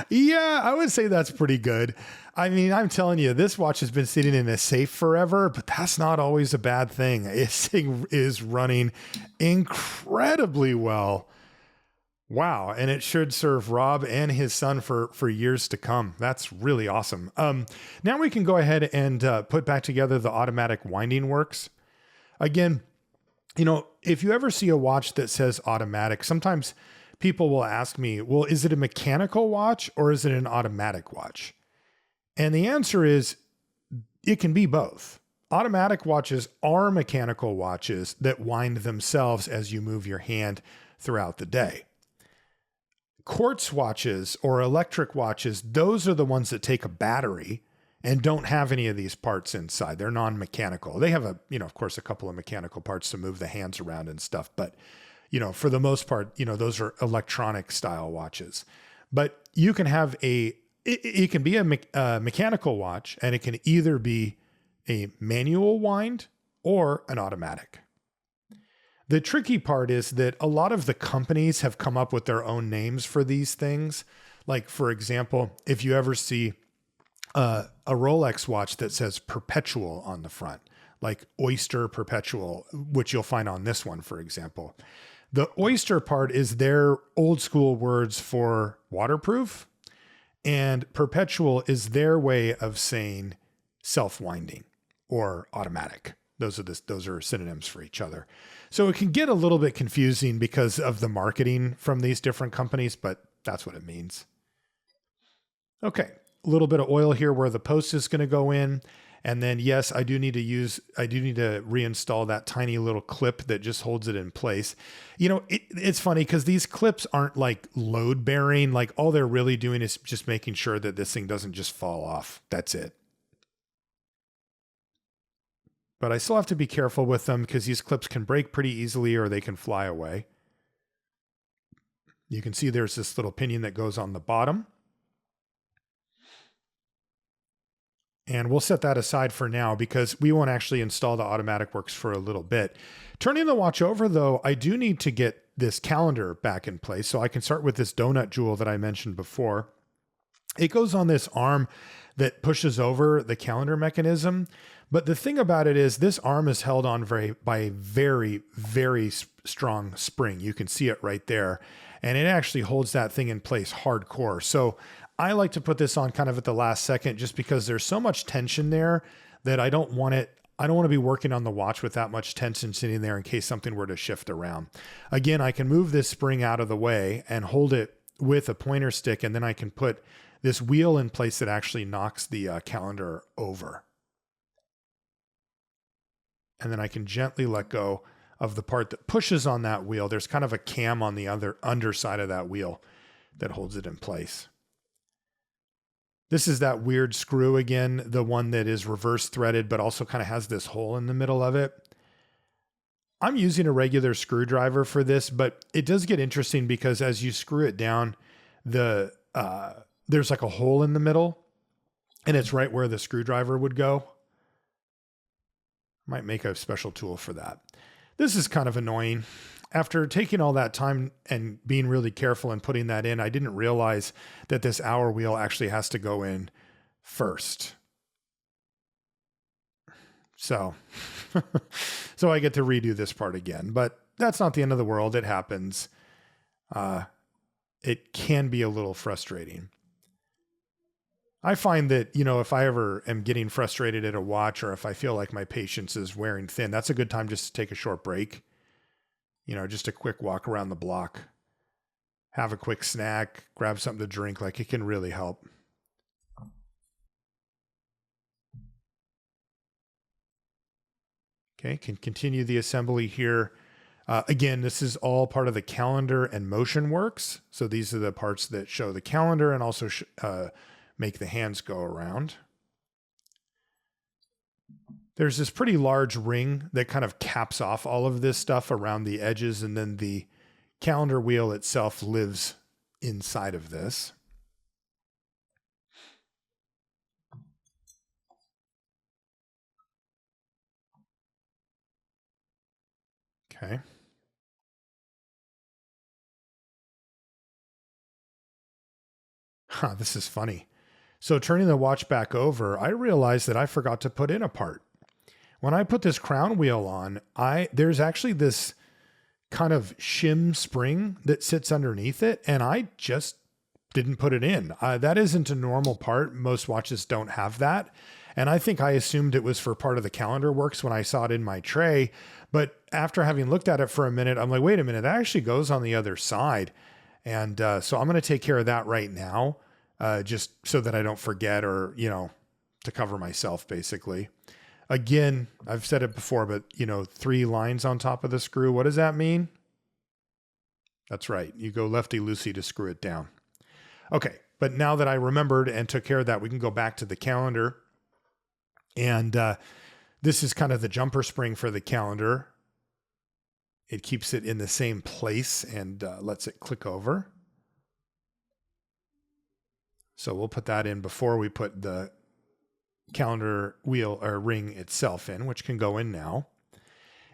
Yeah, I would say that's pretty good. I mean, I'm telling you, this watch has been sitting in a safe forever, but that's not always a bad thing. This thing is running incredibly well. Wow. And it should serve Robb and his son for years to come. That's really awesome. Now we can go ahead and put back together the automatic winding works. Again, if you ever see a watch that says automatic, sometimes people will ask me, well, is it a mechanical watch or is it an automatic watch? And the answer is it can be both. Automatic watches are mechanical watches that wind themselves as you move your hand throughout the day. Quartz watches or electric watches, those are the ones that take a battery and don't have any of these parts inside. They're non-mechanical. They have of course, a couple of mechanical parts to move the hands around and stuff. But, for the most part, those are electronic style watches. But you can have it can be a mechanical watch, and it can either be a manual wind or an automatic. The tricky part is that a lot of the companies have come up with their own names for these things. Like, for example, if you ever see a Rolex watch that says perpetual on the front, like Oyster Perpetual, which you'll find on this one, for example. The Oyster part is their old school words for waterproof, and perpetual is their way of saying self-winding or automatic. Those are synonyms for each other. So it can get a little bit confusing because of the marketing from these different companies, but that's what it means. Okay. A little bit of oil here where the post is going to go in. And then, yes, I do need to reinstall that tiny little clip that just holds it in place. It's funny because these clips aren't like load bearing. Like all they're really doing is just making sure that this thing doesn't just fall off. That's it. But I still have to be careful with them because these clips can break pretty easily or they can fly away. You can see there's this little pinion that goes on the bottom. And we'll set that aside for now because we won't actually install the automatic works for a little bit. Turning the watch over, though, I do need to get this calendar back in place. So I can start with this donut jewel that I mentioned before. It goes on this arm that pushes over the calendar mechanism. But the thing about it is this arm is held on by a very, very strong spring. You can see it right there. And it actually holds that thing in place hardcore. So I like to put this on kind of at the last second just because there's so much tension there that I don't want to be working on the watch with that much tension sitting there in case something were to shift around. Again, I can move this spring out of the way and hold it with a pointer stick, and then I can put this wheel in place that actually knocks the calendar over. And then I can gently let go of the part that pushes on that wheel. There's kind of a cam on the other underside of that wheel that holds it in place. This is that weird screw again, the one that is reverse threaded, but also kind of has this hole in the middle of it. I'm using a regular screwdriver for this, but it does get interesting because as you screw it down, there's like a hole in the middle, and it's right where the screwdriver would go. Might make a special tool for that. This is kind of annoying. After taking all that time and being really careful and putting that in, I didn't realize that this hour wheel actually has to go in first. So, so I get to redo this part again, but that's not the end of the world. It happens. It can be a little frustrating. I find that, if I ever am getting frustrated at a watch or if I feel like my patience is wearing thin, that's a good time just to take a short break. Just a quick walk around the block. have a quick snack, grab something to drink. Like, it can really help. Okay, can continue the assembly here. Again, this is all part of the calendar and motion works. So these are the parts that show the calendar and also make the hands go around. There's this pretty large ring that kind of caps off all of this stuff around the edges, and then the calendar wheel itself lives inside of this. Okay. This is funny. So turning the watch back over, I realized that I forgot to put in a part. When I put this crown wheel on, there's actually this kind of shim spring that sits underneath it, and I just didn't put it in. That isn't a normal part. Most watches don't have that. And I think I assumed it was for part of the calendar works when I saw it in my tray. But after having looked at it for a minute, I'm like, wait a minute, that actually goes on the other side. And so I'm going to take care of that right now, just so that I don't forget, or, to cover myself, basically. Again, I've said it before, but 3 lines on top of the screw. What does that mean? That's right. You go lefty-loosey to screw it down. Okay. But now that I remembered and took care of that, we can go back to the calendar. And this is kind of the jumper spring for the calendar. It keeps it in the same place and lets it click over. So we'll put that in before we put the calendar wheel or ring itself in, which can go in now.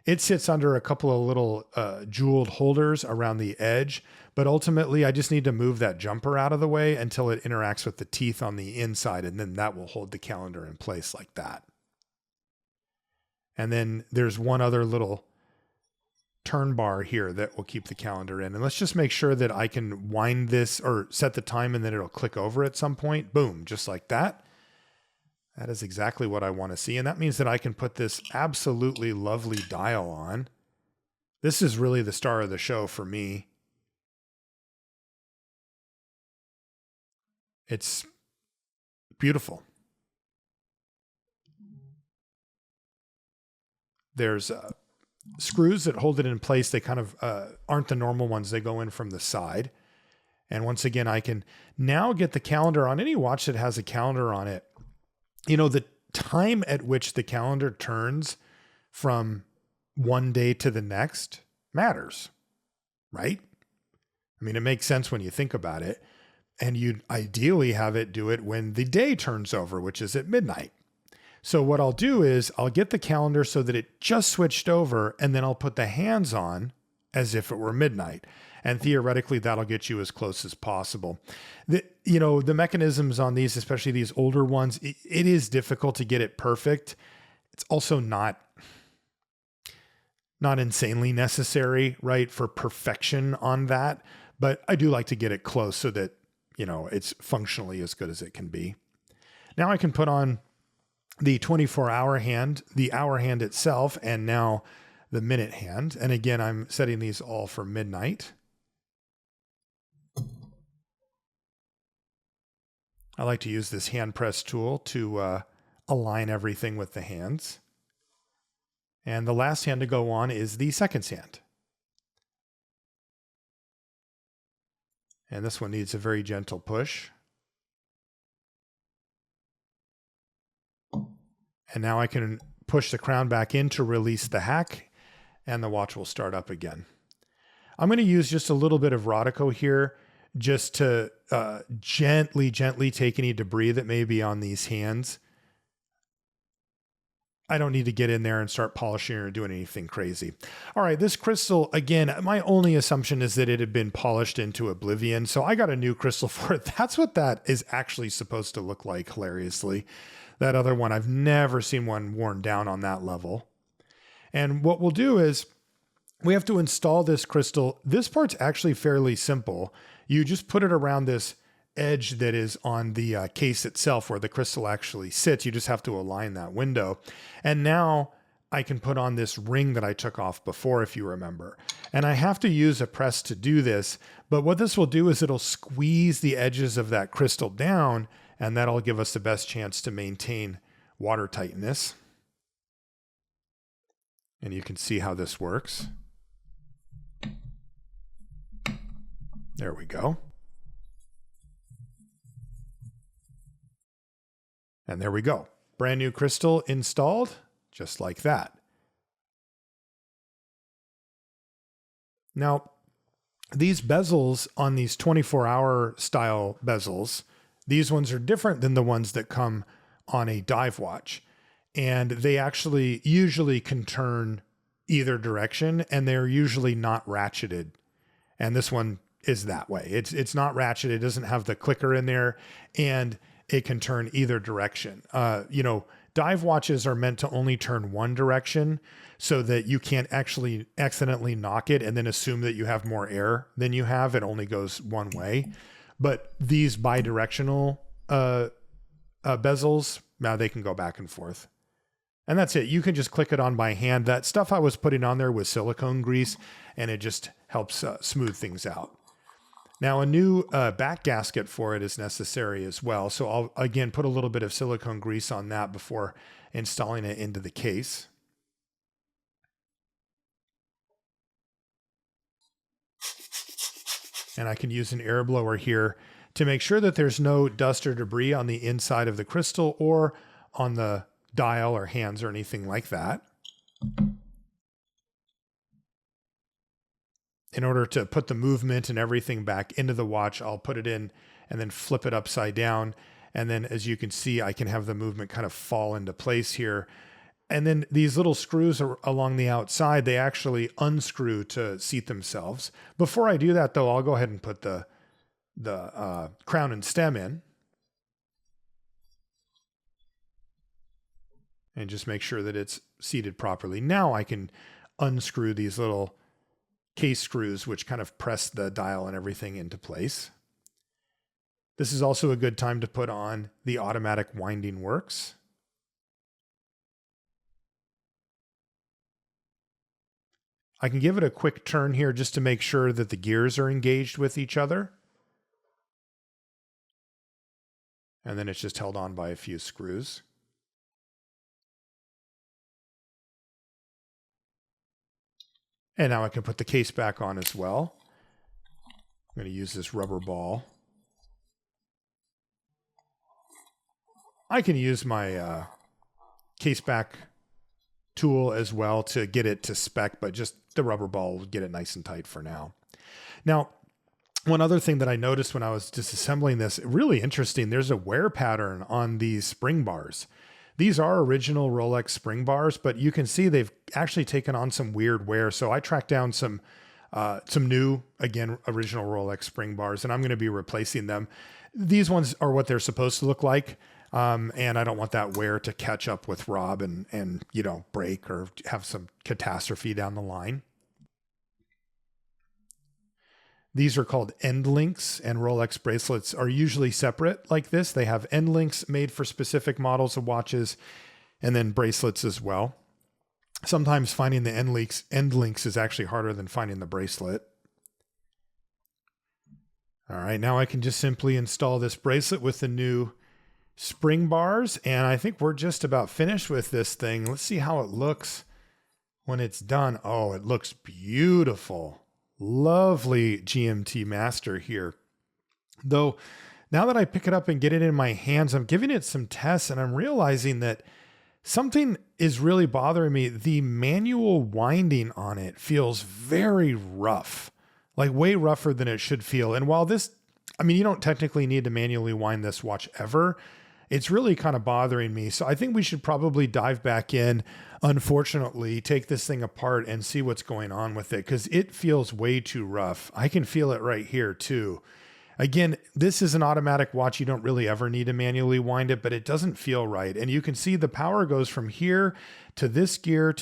It sits under a couple of little jeweled holders around the edge, but ultimately I just need to move that jumper out of the way until it interacts with the teeth on the inside, and then that will hold the calendar in place like that. And then there's one other little turn bar here that will keep the calendar in. And let's just make sure that I can wind this or set the time and then it'll click over at some point. Boom, just like that. That is exactly what I want to see. And that means that I can put this absolutely lovely dial on. This is really the star of the show for me. It's beautiful. There's screws that hold it in place. They kind of aren't the normal ones. They go in from the side. And once again, I can now get the calendar on any watch that has a calendar on it. The time at which the calendar turns from one day to the next matters, right? I mean, it makes sense when you think about it. And you'd ideally have it do it when the day turns over, which is at midnight. So what I'll do is I'll get the calendar so that it just switched over, and then I'll put the hands on as if it were midnight. And theoretically, that'll get you as close as possible. The mechanisms on these, especially these older ones, it is difficult to get it perfect. It's also not insanely necessary, right, for perfection on that. But I do like to get it close so that, it's functionally as good as it can be. Now I can put on the 24-hour hand, the hour hand itself, and now the minute hand. And again, I'm setting these all for midnight. I like to use this hand press tool to align everything with the hands. And the last hand to go on is the seconds hand. And this one needs a very gentle push. And now I can push the crown back in to release the hack, and the watch will start up again. I'm going to use just a little bit of Rodico here just to gently take any debris that may be on these hands. I don't need to get in there and start polishing or doing anything crazy. All right, this crystal, again, my only assumption is that it had been polished into oblivion, so I got a new crystal for it. That's what that is actually supposed to look like, hilariously. That other one, I've never seen one worn down on that level. And what we'll do is we have to install this crystal. This part's actually fairly simple. You just put it around this edge that is on the case itself where the crystal actually sits. You just have to align that window. And now I can put on this ring that I took off before, if you remember. And I have to use a press to do this, but what this will do is it'll squeeze the edges of that crystal down, and that'll give us the best chance to maintain water tightness. And you can see how this works. There we go. And there we go. Brand new crystal installed, just like that. Now, these bezels on these 24-hour style bezels, these ones are different than the ones that come on a dive watch. And they actually usually can turn either direction, and they're usually not ratcheted. And this one is that way. It's not ratcheted. It doesn't have the clicker in there, and it can turn either direction. You know, dive watches are meant to only turn one direction so that you can't actually accidentally knock it and then assume that you have more air than you have. It only goes one way. But these bidirectional bezels, now they can go back and forth. And that's it. You can just click it on by hand. That stuff I was putting on there was silicone grease, and it just helps smooth things out. Now, a new back gasket for it is necessary as well. So I'll, again, put a little bit of silicone grease on that before installing it into the case. And I can use an air blower here to make sure that there's no dust or debris on the inside of the crystal or on the dial or hands or anything like that. In order to put the movement and everything back into the watch, I'll put it in and then flip it upside down. And then as you can see, I can have the movement kind of fall into place here. And then these little screws are along the outside, they actually unscrew to seat themselves. Before I do that though, I'll go ahead and put the crown and stem in. And just make sure that it's seated properly. Now I can unscrew these little case screws, which kind of press the dial and everything into place. This is also a good time to put on the automatic winding works. I can give it a quick turn here just to make sure that the gears are engaged with each other. And then it's just held on by a few screws. And now I can put the case back on as well. I'm going to use this rubber ball. I can use my case back tool as well to get it to spec, but just the rubber ball will get it nice and tight for now. Now, one other thing that I noticed when I was disassembling this, really interesting, there's a wear pattern on these spring bars. These are original Rolex spring bars, but you can see they've actually taken on some weird wear. So I tracked down some new, again, original Rolex spring bars, and I'm going to be replacing them. These ones are what they're supposed to look like. And I don't want that wear to catch up with Robb and, you know, break or have some catastrophe down the line. These are called end links, and Rolex bracelets are usually separate like this. They have end links made for specific models of watches, and then bracelets as well. Sometimes finding the end links is actually harder than finding the bracelet. All right, now I can just simply install this bracelet with the new spring bars, and I think we're just about finished with this thing. Let's see how it looks when it's done. Oh, it looks beautiful. Lovely GMT master here. Though, now that I pick it up and get it in my hands, I'm giving it some tests, and I'm realizing that something is really bothering me. The manual winding on it feels very rough, like way rougher than it should feel. And while this, I mean, you don't technically need to manually wind this watch ever, it's really kind of bothering me. So I think we should probably dive back in, unfortunately, take this thing apart and see what's going on with it, because it feels way too rough. I can feel it right here too. Again, this is an automatic watch. You don't really ever need to manually wind it, but it doesn't feel right. And you can see the power goes from here to this gear,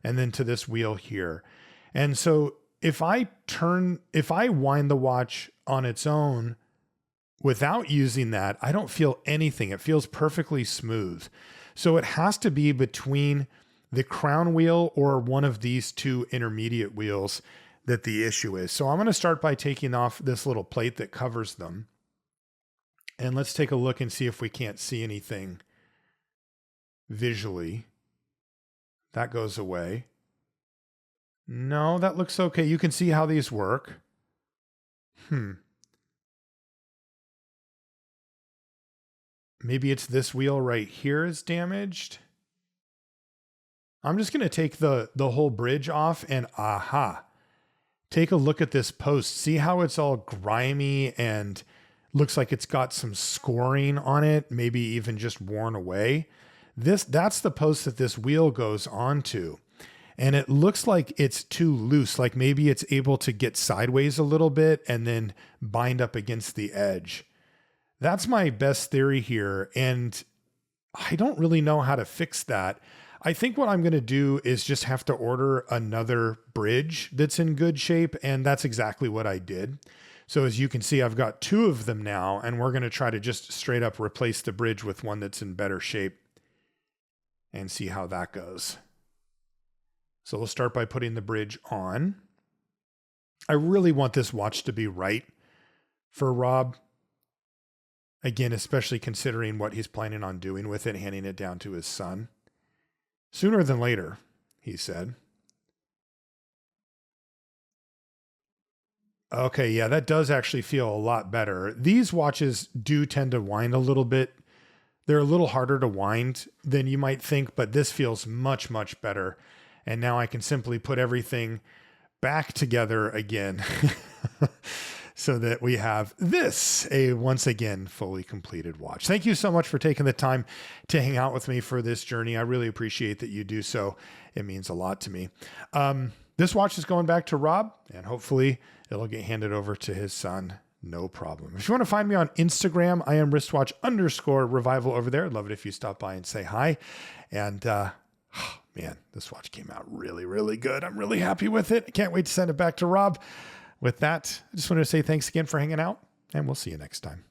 and then to this wheel here. And so if I wind the watch on its own, without using that, I don't feel anything. It feels perfectly smooth. So it has to be between the crown wheel or one of these two intermediate wheels that the issue is. So I'm going to start by taking off this little plate that covers them. And let's take a look and see if we can't see anything visually. That goes away. No, that looks okay. You can see how these work. Maybe it's this wheel right here is damaged. I'm just going to take the whole bridge off and take a look at this post. See how it's all grimy and looks like it's got some scoring on it, maybe even just worn away. That's the post that this wheel goes onto. And it looks like it's too loose, like maybe it's able to get sideways a little bit and then bind up against the edge. That's my best theory here, and I don't really know how to fix that. I think what I'm going to do is just have to order another bridge that's in good shape, and that's exactly what I did. So as you can see, I've got two of them now, and we're going to try to just straight up replace the bridge with one that's in better shape and see how that goes. So we'll start by putting the bridge on. I really want this watch to be right for Robb. Again, especially considering what he's planning on doing with it, handing it down to his son. Sooner than later, he said. Okay, yeah, that does actually feel a lot better. These watches do tend to wind a little bit. They're a little harder to wind than you might think, but this feels much, much better. And now I can simply put everything back together again. So that we have this, a once again fully completed watch. Thank you so much for taking the time to hang out with me for this journey. I really appreciate that you do so. It means a lot to me. This watch is going back to Robb, and hopefully it'll get handed over to his son. No problem. If you want to find me on Instagram, I am wristwatch_revival over there. I'd love it if you stop by and say hi. And man, this watch came out really, really good. I'm really happy with it. I can't wait to send it back to Robb. With that, I just wanted to say thanks again for hanging out, and we'll see you next time.